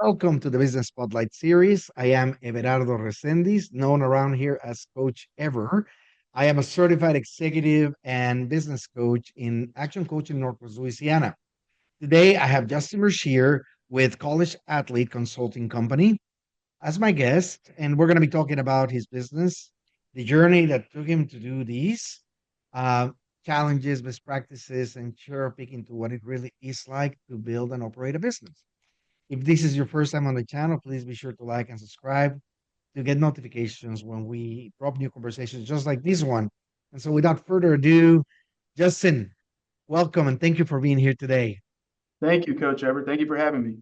Welcome to the Business Spotlight series. I am Everardo Resendiz, known around here as Coach Ever. I am a certified executive and business coach in Action Coach in Northwest Louisiana. Today, I have Justin Brashear with College Athlete Consulting Company as my guest, and we're going to be talking about his business, the journey that took him to do these, uh, challenges, best practices, and sure peek into what it really is like to build and operate a business. If this is your first time on the channel, please be sure to like and subscribe to get notifications when we drop new conversations just like this one. And so, without further ado, Justin, welcome and thank you for being here today. Thank you, Coach Everett. Thank you for having me.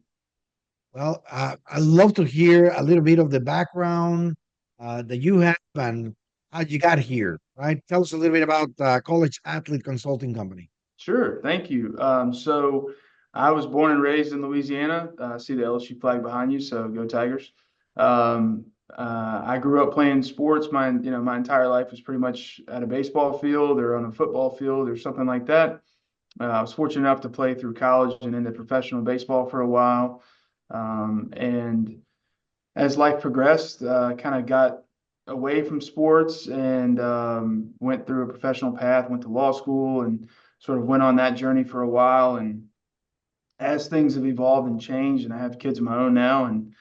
Well, I'd love to hear a little bit of the background that you have and how you got here, right? Tell us a little bit about College Athlete Consulting Company. Sure, thank you. So I was born and raised in Louisiana. See the LSU flag behind you, so go Tigers. I grew up playing sports. My entire life was pretty much at a baseball field or on a football field or something like that. I was fortunate enough to play through college and into professional baseball for a while. And as life progressed, kind of got away from sports and went through a professional path, went to law school, and sort of went on that journey for a while. And as things have evolved and changed, and I have kids of my own now, and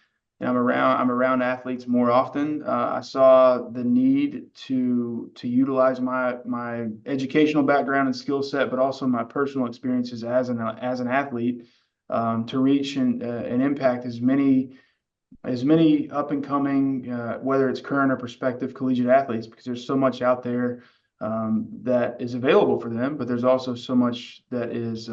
I'm around athletes more often. I saw the need to utilize my educational background and skill set, but also my personal experiences as an athlete to reach and impact as many up and coming, whether it's current or prospective collegiate athletes, because there's so much out there that is available for them, but there's also so much that is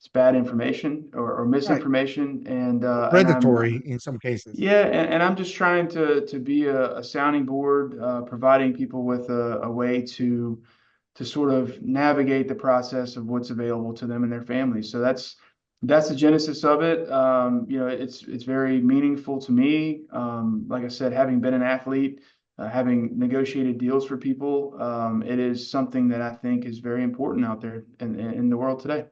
it's bad information or Right. misinformation, and I'm Predatory in some cases. yeah, and I'm just trying to be a sounding board, providing people with a way to sort of navigate the process of what's available to them and their families. So that's the genesis of it. It's very meaningful to me. Like I said, having been an athlete, having negotiated deals for people, it is something that I think is very important out there in the world today.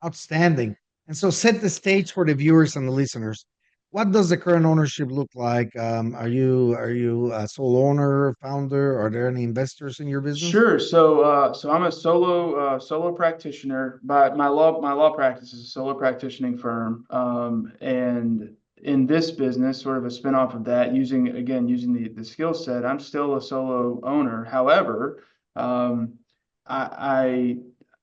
Outstanding. And so set the stage for the viewers and the listeners. What does the current ownership look like? Are you a sole owner, founder? Are there any investors in your business? Sure. So I'm a solo practitioner. But my law practice is a solo practicing firm. And in this business, sort of a spinoff of that, using the skill set, I'm still a solo owner. However, um, I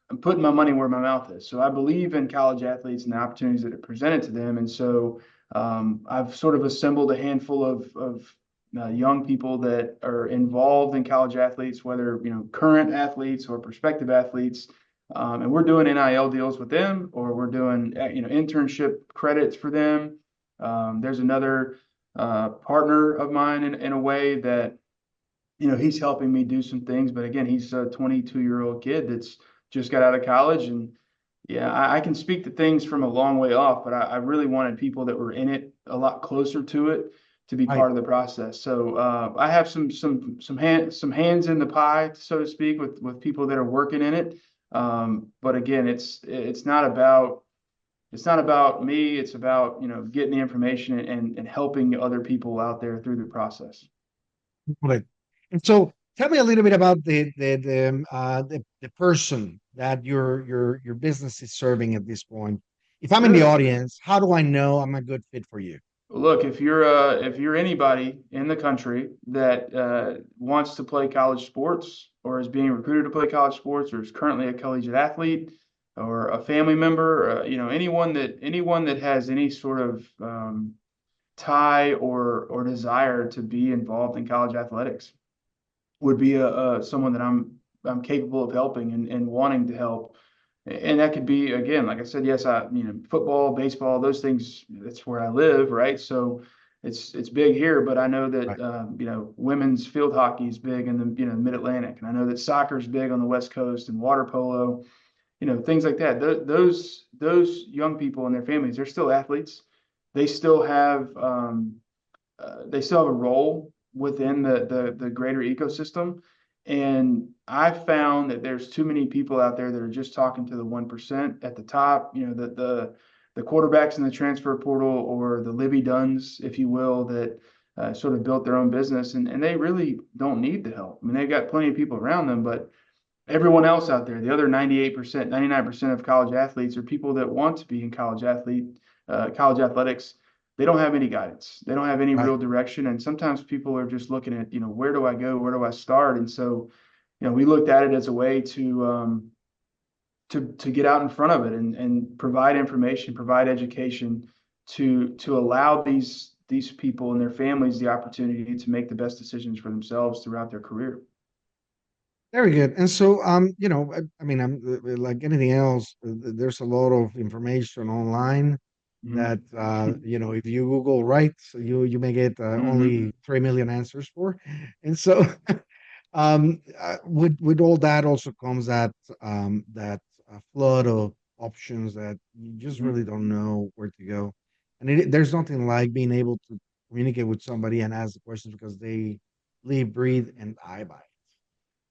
I'm putting my money where my mouth is. So I believe in college athletes and the opportunities that are presented to them. And so I've sort of assembled a handful of young people that are involved in college athletes, whether current athletes or prospective athletes, and we're doing NIL deals with them, or we're doing internship credits for them. There's another partner of mine in a way that he's helping me do some things, but again, he's a 22-year-old kid that's just got out of college, and yeah, I can speak to things from a long way off, but I really wanted people that were in it a lot closer to it to be Right. part of the process. So I have some hands in the pie, so to speak, with people that are working in it. But again, it's not about me. It's about getting the information and helping other people out there through the process. Got it. And so tell me a little bit about the person that your business is serving at this point. If I'm in the Sure. audience, how do I know I'm a good fit for you? Look, if you're anybody in the country that wants to play college sports or is being recruited to play college sports or is currently a collegiate athlete or a family member, anyone that has any sort of tie or desire to be involved in college athletics would be someone that I'm capable of helping and wanting to help. And that could be, again, like I said, yes, football, baseball, those things, that's where I live, right? So it's big here, but I know that Right. women's field hockey is big in the mid-Atlantic, and I know that soccer is big on the West Coast and water polo, things like that. Those young people and their families, they're still athletes. They still have a role within the greater ecosystem. And I found that there's too many people out there that are just talking to the 1% at the top, the the quarterbacks in the transfer portal, or the Libby Duns, if you will, that sort of built their own business, and they really don't need the help. I mean, they've got plenty of people around them, but everyone else out there, the other 98%, 99% of college athletes, are people that want to be in college athletics. They don't have any guidance. They don't have any Right. real direction. And sometimes people are just looking at, where do I go? Where do I start? And so, we looked at it as a way to get out in front of it, and provide information, provide education to allow these people and their families the opportunity to make the best decisions for themselves throughout their career. Very good. And so, I mean, I'm like anything else, there's a lot of information online that, Mhm. if you Google right, so you may get only Mhm. 3 million answers for. And so, with all that also comes that flood of options that you just really Mhm. don't know where to go. And there's nothing like being able to communicate with somebody and ask the questions because they live, breathe, and die by it.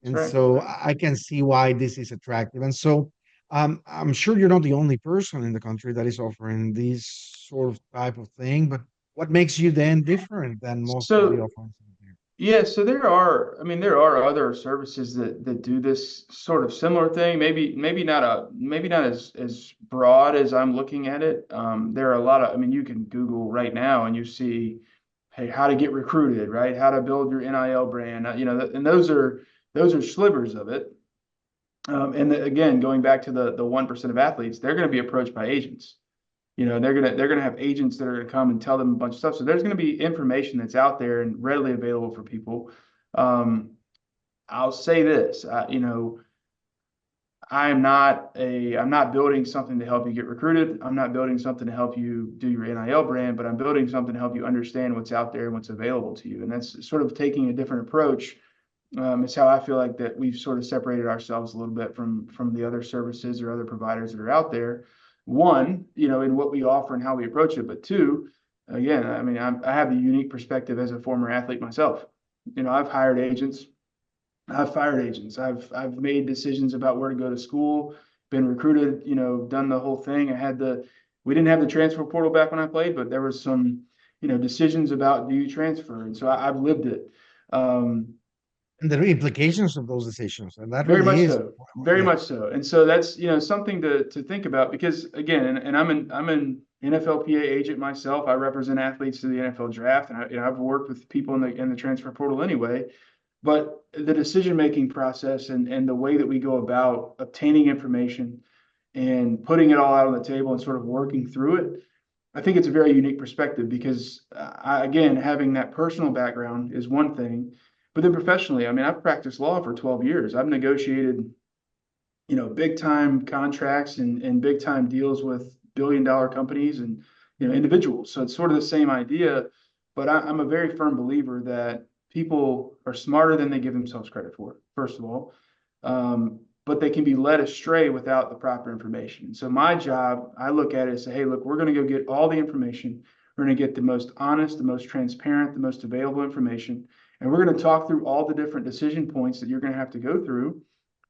That's And right. so I can see why this is attractive. And so I'm sure you're not the only person in the country that is offering this sort of type of thing, but what makes you then different than most of the So offerings out there? yeah, so there are other services that do this sort of similar thing. Maybe not as broad as I'm looking at it. There are a lot of, I mean, you can Google right now and you see, hey, how to get recruited, right? How to build your NIL brand, and those are slivers of it. Again, going back to the 1% of athletes, they're going to be approached by agents. They're gonna have agents that are gonna come and tell them a bunch of stuff. So there's gonna be information that's out there and readily available for people. Um, I'll say this, I'm not building something to help you get recruited. I'm not building something to help you do your NIL brand, but I'm building something to help you understand what's out there and what's available to you. And that's sort of taking a different approach. Is how I feel like that we've sort of separated ourselves a little bit from the other services or other providers that are out there. One, in what we offer and how we approach it, but two, again, I mean, I have the unique perspective as a former athlete myself. I've hired agents, I've fired agents, I've made decisions about where to go to school, been recruited, done the whole thing. We didn't have the transfer portal back when I played, but there was some, decisions about do you transfer, and so I've lived it. Um, And the implications of those decisions. And that Very really much is, so. Very yeah. much so. And so that's, something to think about because again, and I'm an NFLPA agent myself. I represent athletes to the NFL draft, and I've worked with people in the transfer portal anyway. But the decision-making process and the way that we go about obtaining information and putting it all out on the table and sort of working through it, I think it's a very unique perspective because, again, having that personal background is one thing, but then professionally, I mean, I've practiced law for 12 years. I've negotiated, big time contracts and big time deals with billion-dollar companies and, individuals. So it's sort of the same idea, but I'm a very firm believer that people are smarter than they give themselves credit for, first of all. But they can be led astray without the proper information. So my job, I look at it and say, hey, look, we're going to go get all the information. We're going to get the most honest, the most transparent, the most available information. And we're going to talk through all the different decision points that you're going to have to go through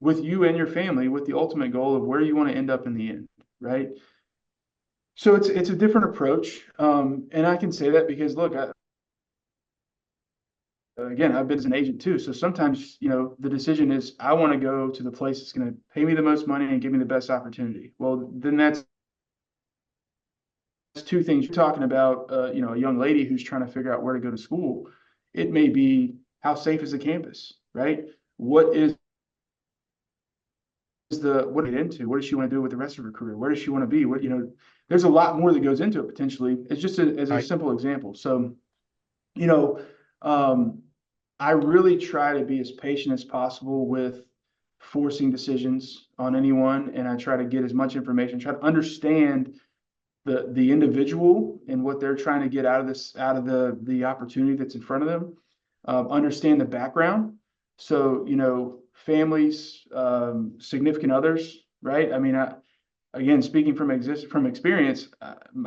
with you and your family with the ultimate goal of where you want to end up in the end, right? So it's a different approach. And I can say that because look, again, I've been as an agent too. So sometimes, the decision is I want to go to the place that's going to pay me the most money and give me the best opportunity. Well, then that's two things. You're talking about, a young lady who's trying to figure out where to go to school. It may be how safe is the campus, right? What is what to get into? What does she want to do with the rest of her career? Where does she want to be? There's a lot more that goes into it potentially. It's just as a Right. simple example. So, you know, um, I really try to be as patient as possible with forcing decisions on anyone, and I try to get as much information, try to understand the individual and what they're trying to get out of the opportunity that's in front of them. Understand the background. So, families, significant others, right? I mean, again, speaking from experience,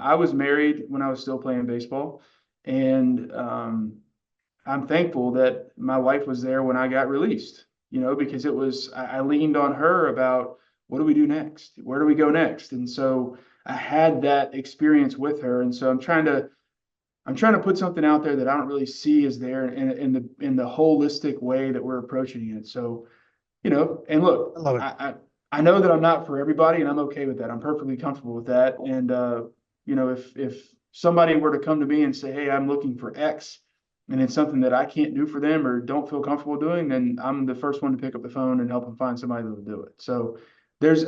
I was married when I was still playing baseball, and I'm thankful that my wife was there when I got released. Because I leaned on her about what do we do next? Where do we go next? And so I had that experience with her, and so I'm trying to put something out there that I don't really see is there in the holistic way that we're approaching it. So, and I look, love it. I know that I'm not for everybody, and I'm okay with that. I'm perfectly comfortable with that. And if somebody were to come to me and say, "Hey, I'm looking for X," and it's something that I can't do for them or don't feel comfortable doing, then I'm the first one to pick up the phone and help them find somebody that'll do it. So there's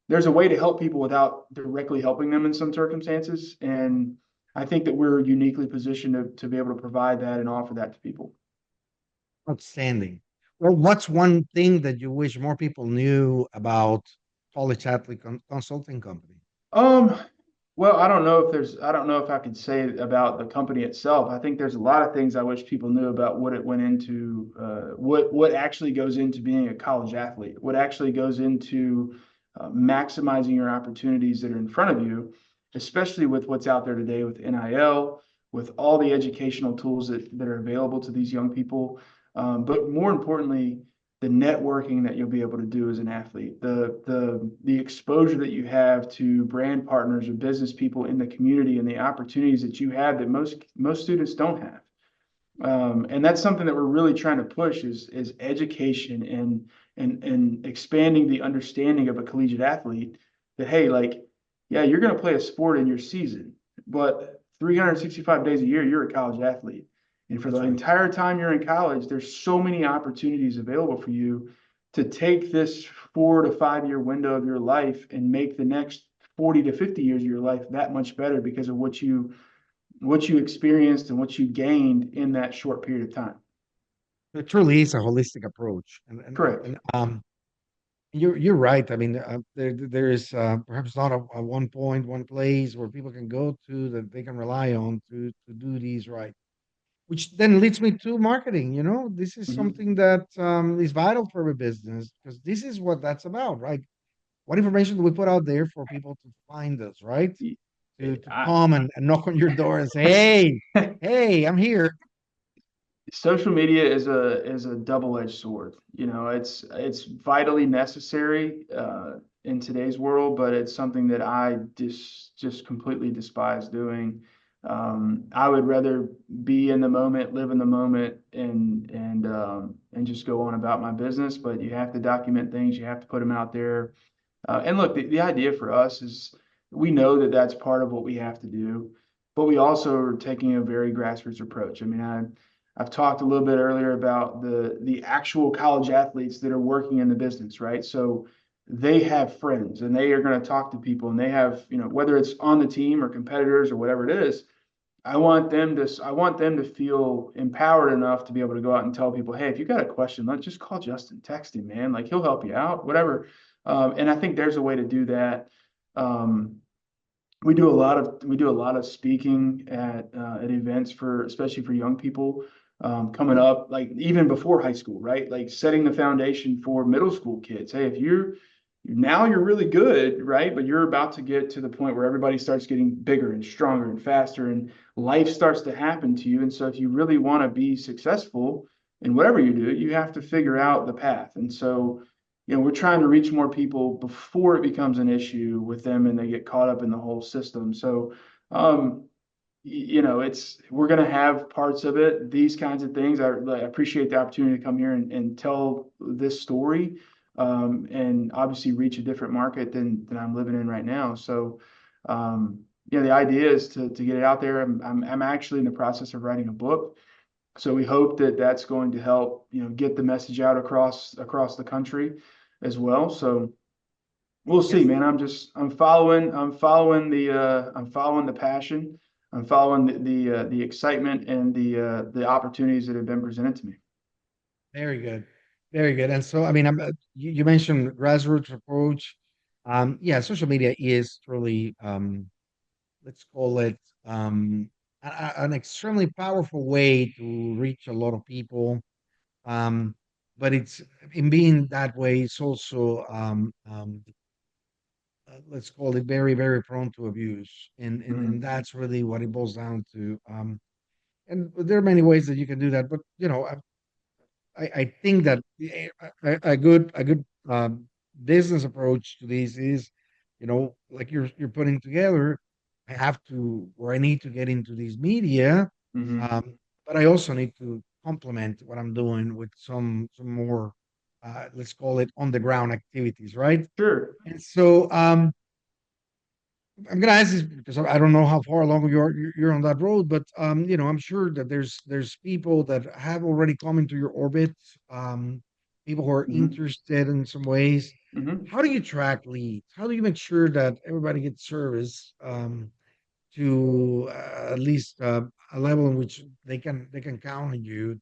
there's a way to help people without directly helping them in some circumstances, and I think that we're uniquely positioned to be able to provide that and offer that to people. Outstanding. Well, what's one thing that you wish more people knew about college athlete consulting company? Um, well, I don't know if I could say about the company itself. I think there's a lot of things I wish people knew about what it went into, what actually goes into being a college athlete, what actually goes into maximizing your opportunities that are in front of you, especially with what's out there today with NIL, with all the educational tools that are available to these young people. But more importantly, the networking that you'll be able to do as an athlete, the exposure that you have to brand partners or business people in the community, and the opportunities that you have that most students don't have. And that's something that we're really trying to push is education and expanding the understanding of a collegiate athlete that, hey, like, yeah, you're going to play a sport in your season, but 365 days a year you're a college athlete, and for the That's right. entire time you're in college there's so many opportunities available for you to take this 4 to 5 year window of your life and make the next 40 to 50 years of your life that much better because of what you experienced and what you gained in that short period of time. It truly is a holistic approach, Correct. you're right. I mean, there is perhaps not a one point, one place where people can go to that they can rely on to do these right. Which then leads me to marketing. This is Mhm. something that is vital for every business because this is what that's about, right? What information do we put out there for people to find us, right? To I, come and knock on your door and say, "Hey, hey, I'm here." social media is a double-edged sword. It's vitally necessary in today's world, but it's something that I just completely despise doing. I would rather be in the moment, live in the moment, and just go on about my business. But you have to document things, you have to put them out there. And look, the idea for us is we know that that's part of what we have to do, but we also are taking a very grassroots approach. I mean, I've talked a little bit earlier about the actual college athletes that are working in the business, right? So they have friends and they are going to talk to people and they have, whether it's on the team or competitors or whatever it is, I want them to feel empowered enough to be able to go out and tell people, hey, if you got a question, let's just call Justin, text him, man. Like he'll help you out, whatever. And I think there's a way to do that. Um, we do a lot of speaking at events for especially for young people coming up, like even before high school, right? Like setting the foundation for middle school kids. Hey, if you're now you're really good, right? But you're about to get to the point where everybody starts getting bigger and stronger and faster, and life starts to happen to you. And so, if you really want to be successful in whatever you do, you have to figure out the path. And so, we're trying to reach more people before it becomes an issue with them and they get caught up in the whole system. So, um, it's we're going to have parts of it, these kinds of things. I appreciate the opportunity to come here and tell this story, and obviously reach a different market than I'm living in right now. So, the idea is to get it out there. I'm actually in the process of writing a book. So we hope that that's going to help, get the message out across the country as well. So we'll see, Yes, man. I'm following the passion. I'm following the excitement and the opportunities that have been presented to me. very good, very good. And so, I mean, you mentioned grassroots approach. Yeah, social media is truly, let's call it, an extremely powerful way to reach a lot of people. Um, but it's in being that way, it's also let's call it very, very prone to abuse, and Mhm. that's really what it boils down to. And there are many ways that you can do that, but I think that a good business approach to this is like you're putting together, I have to, or I need to get into these media, Hmm. um, but I also need to complement what I'm doing with some more, let's call it on the ground activities, right? Sure. And so I'm gonna ask this because I don't know how far along you're on that road, but I'm sure that there's people that have already come into your orbit, people who are Hmm. interested in some ways. Hmm. How do you track leads? How do you make sure that everybody gets service to at least a level in which they can count on you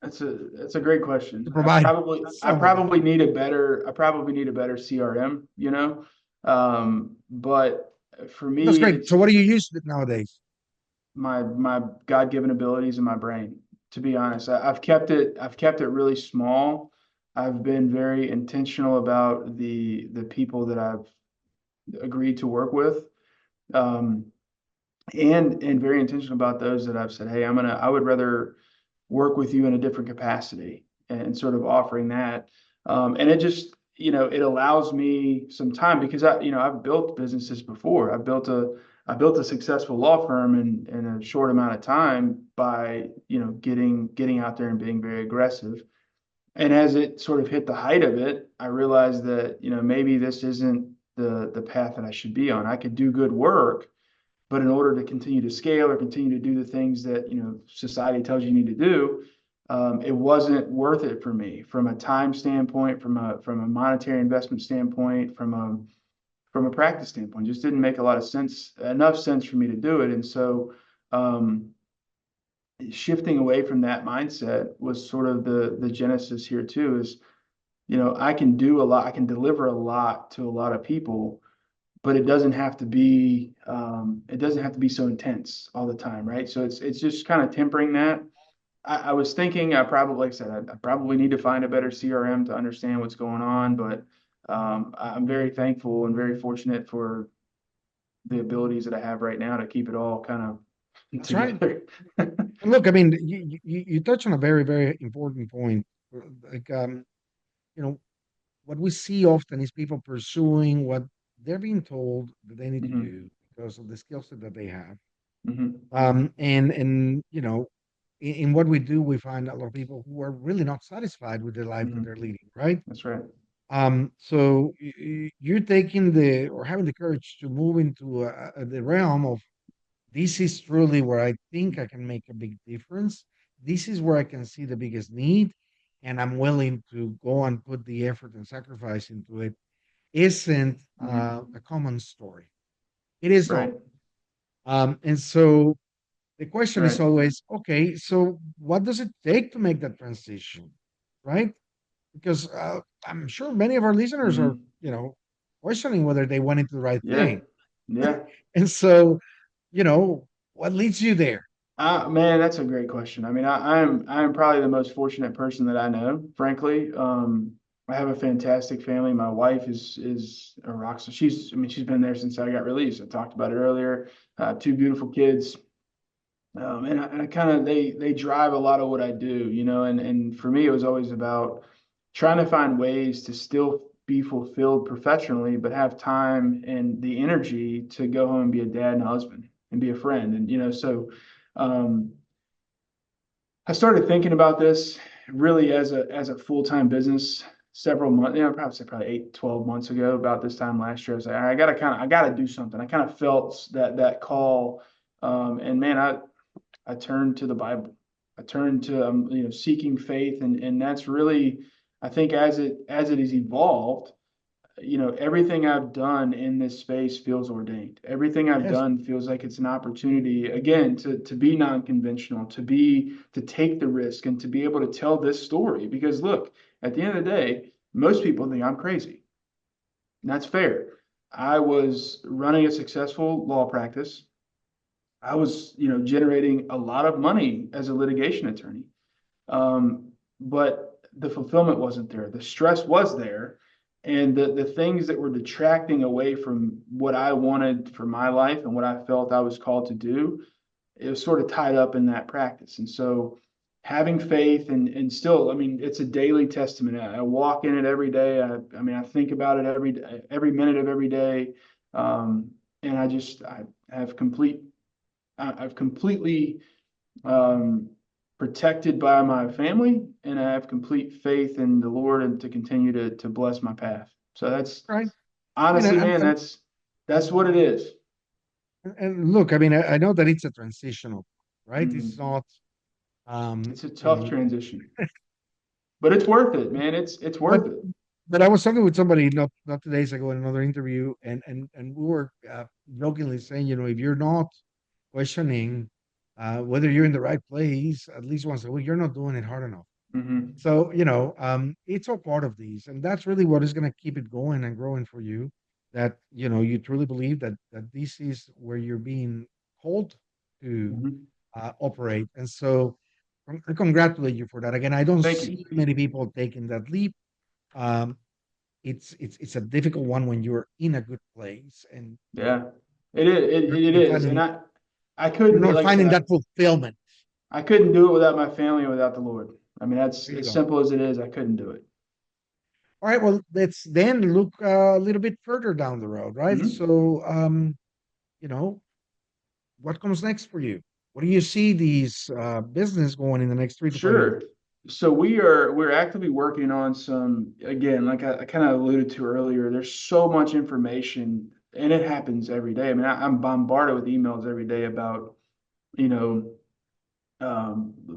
That's a great question. to I provide probably I some of that? probably need a better I probably need a better CRM, you know. But for That's me, great. it's So what do you use nowadays? my God-given abilities in my brain. To be honest, I've kept it really small. I've been very intentional about the people that I've agreed to work with. Um, and very intentional about those that I've said, hey, I would rather work with you in a different capacity and sort of offering that. And it just, it allows me some time because I've built businesses before. I built a successful law firm in a short amount of time by, getting out there and being very aggressive. And as it sort of hit the height of it, I realized that, maybe this isn't the path that I should be on. I could do good work, but in order to continue to scale or continue to do the things that society tells you need to do, it wasn't worth it for me from a time standpoint, from a monetary investment standpoint, from a practice standpoint. It just didn't make a lot of sense, enough sense for me to do it. And so, um, shifting away from that mindset was sort of the genesis here too. Is I can do a lot, I can deliver a lot to a lot of people, but it doesn't have to be so intense all the time, right? So it's just kind of tempering that. I was thinking I probably, like I said, I probably need to find a better CRM to understand what's going on, but I'm very thankful and very fortunate for the abilities that I have right now to keep it all kind of That's right. together. And look, I mean, you touch on a very, very important point. Like, you know, what we see often is people pursuing what they're being told that they need to Hmm. do because of the skill set that they have. Hmm. And in what we do, we find a lot of people who are really not satisfied with the life that Hmm. they're leading, right? That's right. So you're taking the or having the courage to move into the realm of this is truly where I think I can make a big difference. This is where I can see the biggest need, and I'm willing to go and put the effort and sacrifice into it. Isn't Hmm. a common story. It is not. Right. And so the question is Right. always, okay, so what does it take to make that transition, right? Because I'm sure many of our listeners are, Hmm. questioning whether they went into the right Yeah. thing. Yeah. And so, what leads you there? Man, that's a great question. I mean, I'm probably the most fortunate person that I know, frankly. I have a fantastic family. My wife is a rock star. She's been there since I got released. I talked about it earlier. Two beautiful kids, and I kind of they drive a lot of what I do, and for me, it was always about trying to find ways to still be fulfilled professionally, but have time and the energy to go home and be a dad and a husband and be a friend, and so. Um, I started thinking about this really as a full-time business several months, probably 8, 12 months ago, about this time last year. I was like, I gotta do something. I kind of felt that call. And man, I turned to the Bible. I turned to seeking faith, and that's really, I think, as it has evolved, everything I've done in this space feels ordained. Everything I've Yes, done feels like it's an opportunity again to be non-conventional, to take the risk and to be able to tell this story. Because look, at the end of the day, most people think I'm crazy. And that's fair. I was running a successful law practice. I was, generating a lot of money as a litigation attorney. But the fulfillment wasn't there. The stress was there. And the things that were detracting away from what I wanted for my life and what I felt I was called to do, it was sort of tied up in that practice. And so having faith and still, I mean, it's a daily testament. I walk in it every day. I mean, I think about it every minute of every day. Um, and I have I've completely, um, protected by my family, and I have complete faith in the Lord and to continue to bless my path. So that's Right. I mean, honestly, man, that's what it is. and look, I mean, I know that it's a transitional, right? It's Mhm. not It's a tough a transition, but it's worth it, man. It's but worth it. but I was talking with somebody not 2 days ago in another interview, and we were jokingly saying, if you're not questioning whether you're in the right place at least once a week, you're not doing it hard enough. Hmm. So, it's all part of these, and that's really what is going to keep it going and growing for you. That you truly believe that this is where you're being called to Hmm. operate, and so I congratulate you for that. Again, I don't Thank you. see many people taking that leap. Um, it's a difficult one when you're in a good place and Yeah, it is. you're, It you're is, and finding I you're couldn't, not like I said, finding that fulfillment. I couldn't do it without my family and without the Lord. I mean, that's There you as go. simple as it is. I couldn't do it. All right, well, let's then look a little bit further down the road, right? Hmm. So, you know, what comes next for you? What do you see these business going in the next 3 to 5 years? Sure. So we're actively working on some, again, like I kind of alluded to earlier, there's so much information and it happens every day. I mean, I'm bombarded with emails every day about, you know,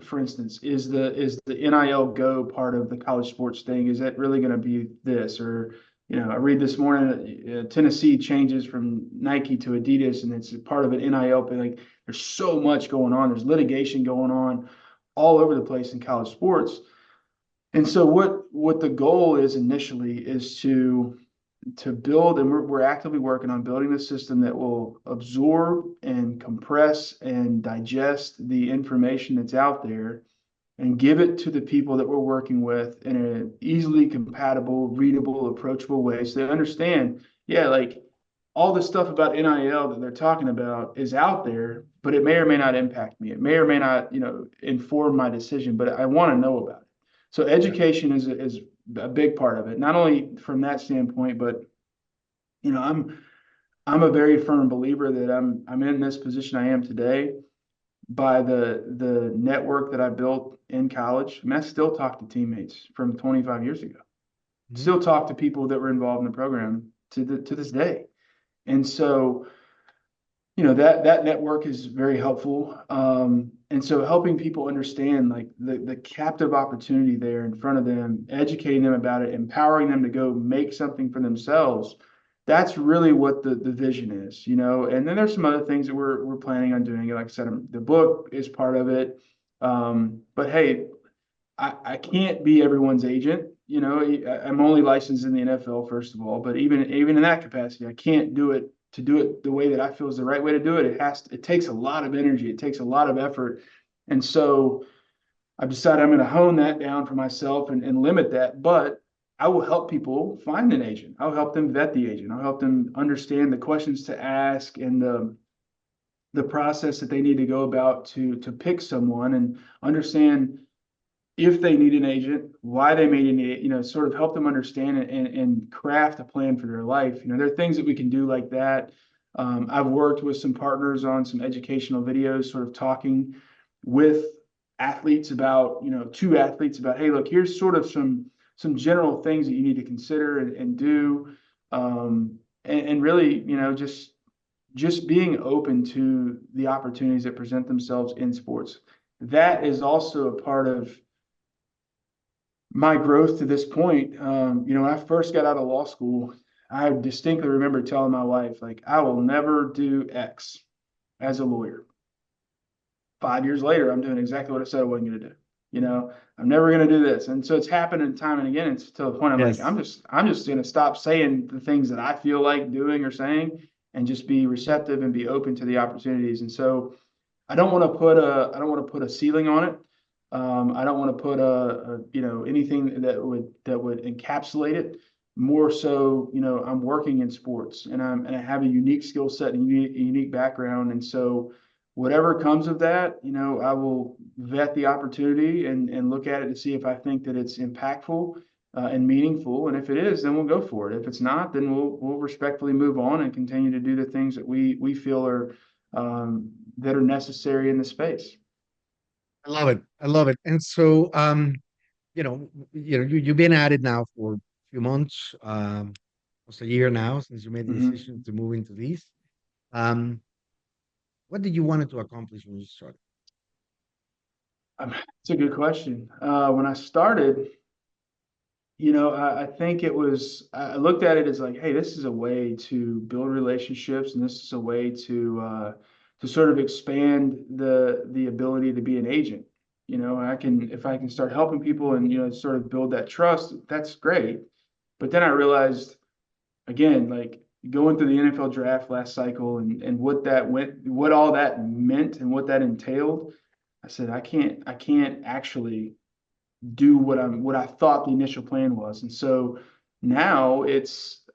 for instance, is the NIL Go part of the college sports thing? Is that really going to be this? Or, I read this morning, Tennessee changes from Nike to Adidas, and it's part of an NIL thing. Like, there's so much going on. There's litigation going on all over the place in college sports. And so, what the goal is initially is to build, and we're actively working on building a system that will absorb and compress and digest the information that's out there and give it to the people that we're working with in an easily compatible, readable, approachable way so they understand, yeah, like all the stuff about NIL that they're talking about is out there, but it may or may not impact me. It may or may not, inform my decision, but I want to know about it. So Yeah. education is a big part of it, not only from that standpoint, but you know, I'm a very firm believer that I'm in this position I am today by the network that I built in college. I mean, I still talk to teammates from 25 years ago. Mhm. Still talk to people that were involved in the program to this day. And so, that network is very helpful. And so helping people understand like the captive opportunity there in front of them, educating them about it, empowering them to go make something for themselves. That's really what the vision is. And then there's some other things that we're planning on doing. Like I said, the book is part of it. But hey, I can't be everyone's agent. I'm only licensed in the NFL, first of all, but even in that capacity, I can't do it to do it the way that I feel is the right way to do it. It takes a lot of energy, it takes a lot of effort. And so I've decided I'm going to hone that down for myself and limit that. But I will help people find an agent. I'll help them vet the agent. I'll help them understand the questions to ask and the process that they need to go about to pick someone and understand if they need an agent, why they may need it, sort of help them understand it and craft a plan for their life. There are things that we can do like that. I've worked with some partners on some educational videos, sort of talking with athletes about, to athletes about, hey, look, here's sort of some general things that you need to consider and do. And really, just being open to the opportunities that present themselves in sports. That is also a part of my growth to this point. When I first got out of law school, I distinctly remember telling my wife, like, I will never do X as a lawyer. 5 years later, I'm doing exactly what I said I wasn't going to do. I'm never going to do this. And so it's happening time and again. It's to the point I'm like, Yes. I'm just going to stop saying the things that I feel like doing or saying and just be receptive and be open to the opportunities. And so I don't want to put a ceiling on it. I don't want to put anything that would encapsulate it. More so, I'm working in sports and I have a unique skill set and a unique background, and so whatever comes of that, I will vet the opportunity and look at it to see if I think that it's impactful and meaningful. And if it is, then we'll go for it. If it's not, then we'll respectfully move on and continue to do the things that we feel are that are necessary in the space. I love it. I love it. And so, you've been at it now for a few months, almost a year now since you made the decision Hmm. to move into these. Um, what did you want to accomplish when you started? It's a good question. When I started, I think I looked at it as like, hey, this is a way to build relationships, and this is a way to sort of expand the ability to be an agent. If I can start helping people and, sort of build that trust, that's great. But then I realized, again, like going through the NFL draft last cycle and what all that meant and what that entailed, I said, I can't actually do what I thought the initial plan was. And so now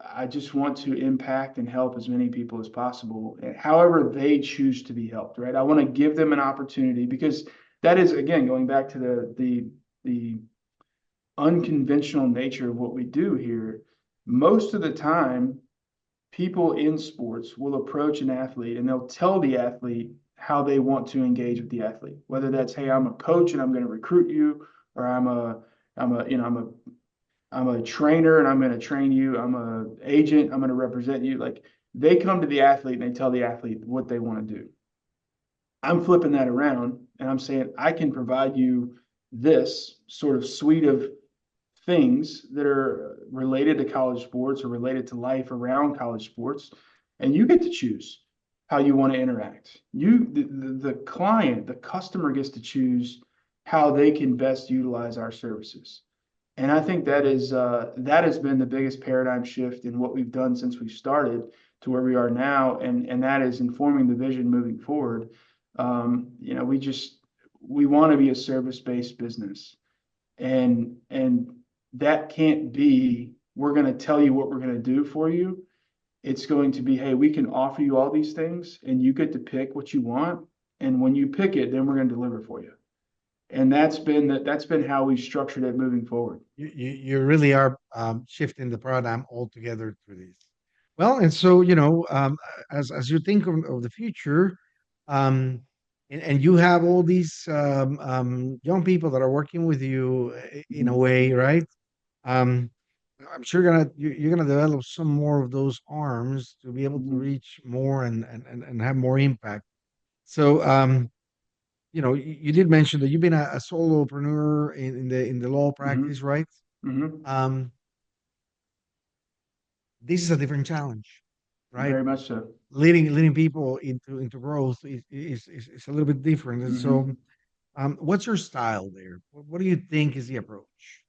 I just want to impact and help as many people as possible, however they choose to be helped, right? I want to give them an opportunity because that is, again, going back to the unconventional nature of what we do here. Most of the time, people in sports will approach an athlete and they'll tell the athlete how they want to engage with the athlete, whether that's, hey, I'm a coach and I'm going to recruit you, or I'm a trainer and I'm going to train you. I'm a agent. I'm going to represent you. Like they come to the athlete and they tell the athlete what they want to do. I'm flipping that around and I'm saying I can provide you this sort of suite of things that are related to college sports or related to life around college sports, and you get to choose how you want to interact. The client, the customer gets to choose how they can best utilize our services. And I think that has been the biggest paradigm shift in what we've done since we started to where we are now, and that is informing the vision moving forward. We want to be a service-based business, and that can't be, we're going to tell you what we're going to do for you. It's going to be, hey, we can offer you all these things, and you get to pick what you want. And when you pick it, then we're going to deliver for you. And that's been how we structured it moving forward. You really are shifting the paradigm altogether through this. Well, and so as you think of the future, um, and you have all these young people that are working with you in a Mhm. way, right? Um, I'm sure you're gonna develop some more of those arms to be able to Mhm. reach more and have more impact. So you did mention that you've been a solopreneur in the law practice, Mhm. right? Mhm. Um, this is a different challenge, right? Very much so. Leading people into growth is a little bit different. And so, Mhm. what's your style there? What do you think is the approach?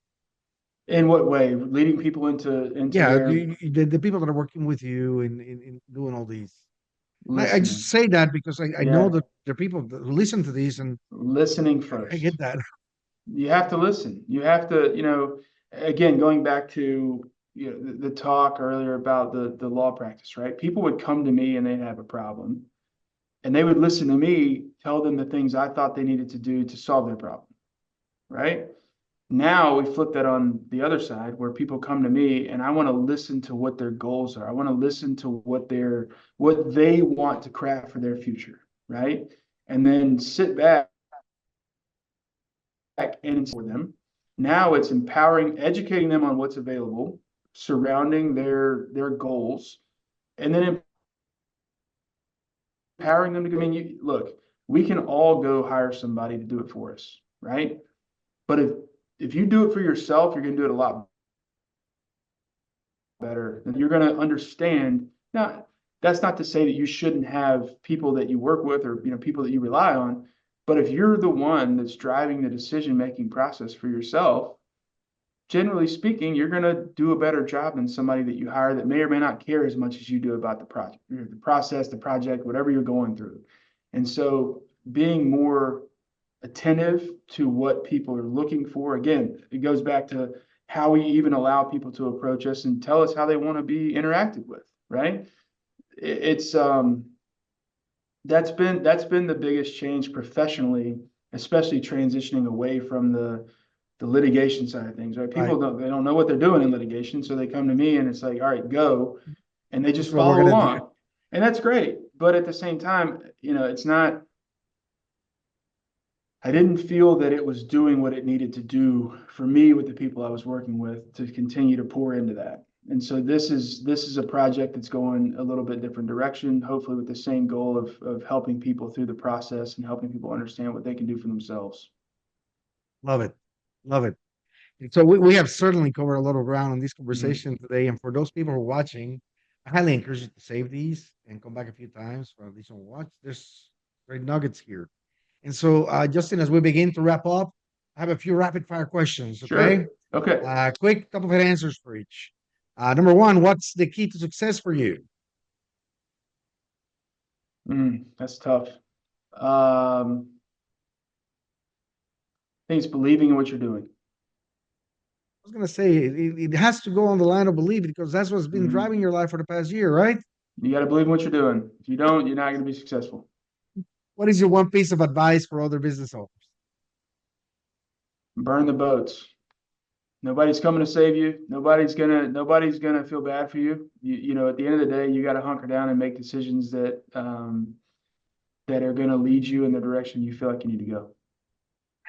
In what way? Leading people into Yeah, their the people that are working with you in doing all these. And I just listening. say that because I know Yeah, that there are people that listen to these, and listening I get first. that. You have to listen. You have to, again, going back to the talk earlier about the law practice, right? People would come to me and they'd have a problem, and they would listen to me tell them the things I thought they needed to do to solve their problem, right? Now we flip that on the other side where people come to me and I want to listen to what their goals are. I want to listen to what they want to craft for their future, right? And then sit back and for them. Now it's empowering, educating them on what's available, surrounding their goals, and then empowering them to, I mean, look, we can all go hire somebody to do it for us, right? But if you do it for yourself, you're going to do it a lot better. And you're going to understand. Now, that's not to say that you shouldn't have people that you work with or people that you rely on. But if you're the one that's driving the decision making process for yourself, generally speaking, you're going to do a better job than somebody that you hire that may or may not care as much as you do about the project, the process, the project, whatever you're going through. And so being more attentive to what people are looking for, again, it goes back to how we even allow people to approach us and tell us how they want to be interacted with, right? It's that's been the biggest change professionally, especially transitioning away from the litigation side of things, right? Right. People don't know what they're doing in litigation, so they come to me and it's like, all right, go, and they This is just what we're follow gonna do. along. And that's great. But at the same time, it's not, I didn't feel that it was doing what it needed to do for me with the people I was working with to continue to pour into that. And so this is a project that's going a little bit different direction, hopefully with the same goal of helping people through the process and helping people understand what they can do for themselves. Love it. Love it. So we have certainly covered a lot of ground in this Mhm. conversation today. And for those people who are watching, I highly encourage you to save these and come back a few times for additional watch. There's great nuggets here. And so, Justin, as we begin to wrap up, I have a few rapid fire questions. Okay. Sure. Okay. Quick couple of answers for each. Number one, what's the key to success for you? That's tough. I think it's believing in what you're doing. I was going to say it has to go on the line of belief because that's what's been Mhm. driving your life for the past year, right? You got to believe in what you're doing. If you don't, you're not going to be successful. What is your one piece of advice for other business owners? Burn the boats. Nobody's coming to save you. Nobody's gonna feel bad for you. At the end of the day, you got to hunker down and make decisions that are gonna lead you in the direction you feel like you need to go.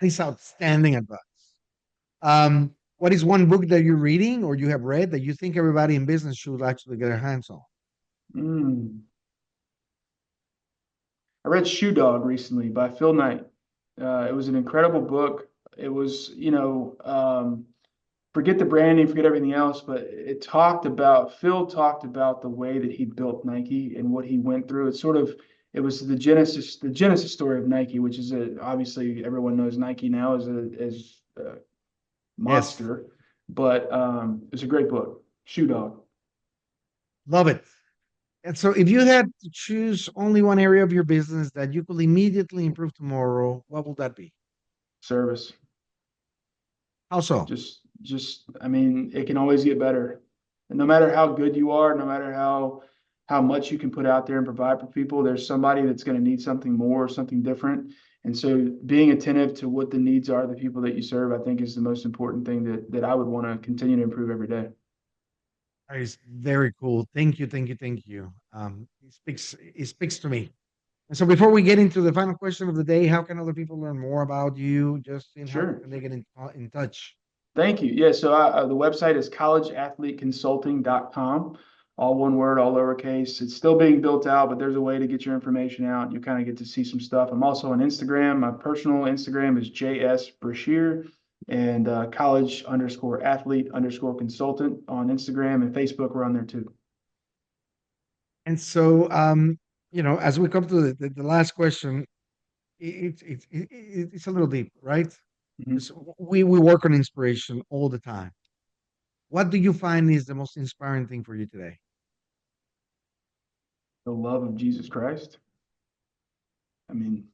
That is outstanding advice. What is one book that you're reading or you have read that you think everybody in business should actually get their hands on? Mm. I read Shoe Dog recently by Phil Knight. It was an incredible book. It was, forget the branding, forget everything else, but Phil talked about the way that he built Nike and what he went through. It was the genesis story of Nike, which is obviously everyone knows Nike now as a Yes, monster, but it's a great book, Shoe Dog. love it. And so, if you had to choose only one area of your business that you could immediately improve tomorrow, what would that be? Service. How so? I mean, it can always get better. And no matter how good you are, no matter how much you can put out there and provide for people, there's somebody that's going to need something more, something different. And so being attentive to what the needs are of the people that you serve, I think is the most important thing that I would want to continue to improve every day. That is very cool. Thank you, thank you, thank you. It speaks to me. And so, before we get into the final question of the day, how can other people learn more about you? Justin, how Sure. can they get in touch? Thank you. Yeah, so the website is collegeathleteconsulting.com. All one word, all lowercase. It's still being built out, but there's a way to get your information out. You kind of get to see some stuff. I'm also on Instagram. My personal Instagram is JS Brashear and college_athlete_consultant on Instagram and Facebook. We're on there too. And so, as we come to the last question, it's a little deep, right? Mhm. Because we work on inspiration all the time. What do you find is the most inspiring thing for you today? The love of Jesus Christ. I mean,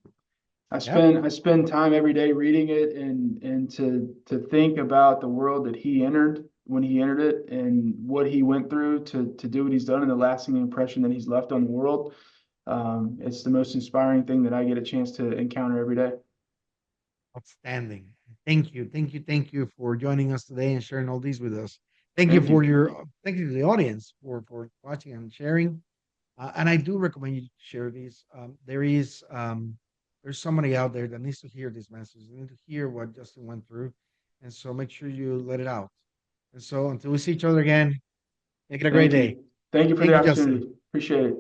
I Yep, spend I spend time every day reading it and to think about the world that he entered when he entered it and what he went through to do what he's done and the lasting impression that he's left on the world. It's the most inspiring thing that I get a chance to encounter every day. outstanding. Thank you, thank you, thank you for joining us today and sharing all these with us. Thank you. Thank you to the audience for watching and sharing. And I do recommend you share these. There's somebody out there that needs to hear this message. They need to hear what Justin went through, and so make sure you let it out. And so until we see each other again, make it a great Thank day. you. Thank you for Thank the you, Justin. opportunity. Appreciate it.